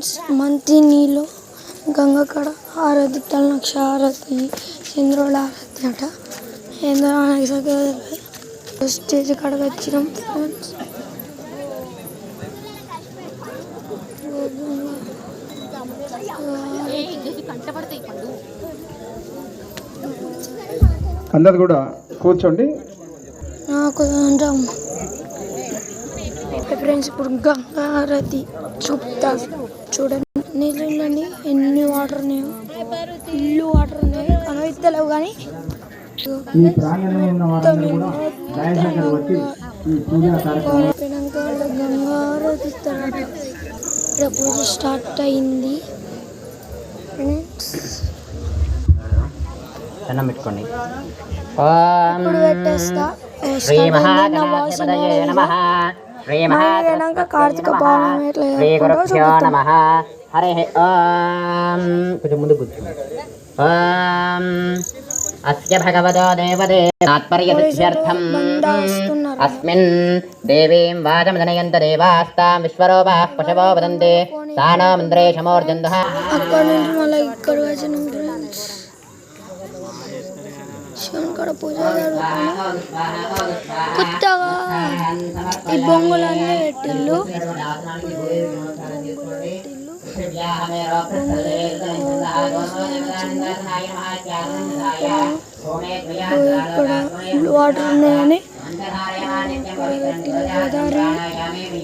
Friends మంతి నీళ్ళు గంగకడ ఆరతి తలనక్ష ఆరతి చంద్రుల ఆరతి అట ఏందో నాకు స్టేజ్ కాడకి వచ్చినాం ఫ్రెండ్స్. అందరు కూడా కూర్చోండి. నాకు ఫ్రెండ్స్ ఇప్పుడు గంగా హారతి చూపుతా చూడండి. నీళ్ళండి ఎన్ని వాటర్ ఉన్నాయో, ఇల్లు వాటర్ ఉన్నాయి కనవిత్తలేవు కానీ గంగా హారతి ఇస్తారట. ఇక్కడ పూజ స్టార్ట్ అయింది ఫ్రెండ్స్. పెట్టుకోండి. ఇప్పుడు పెట్టేస్తా. కార్తీక పౌర్ణమి హరే ఓం కొంచెం ముందు కూర్చోండి. ఓం అస్య భగవతో దేవదే తాత్పర్యసిద్ధ్యర్థం అస్మిన్ దేవీం వాచం జనయంత దేవాస్తాం విశ్వరూపాః పశవో వదంతే తానో మంత్రేషమోర్జంతః. అక్కడ నుంచి మళ్ళీ ఇక్కడ వచ్చిన ఫ్రెండ్స్ శివుని కాడ పూజ కొత్తగా ఈ బొంగులన్నీ పెట్టిల్లు. ఇక్కడ వాటర్ ఉన్నాయని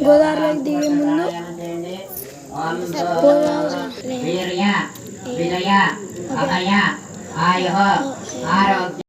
గోదావరిలోకి దిగే ముందు గోదావరి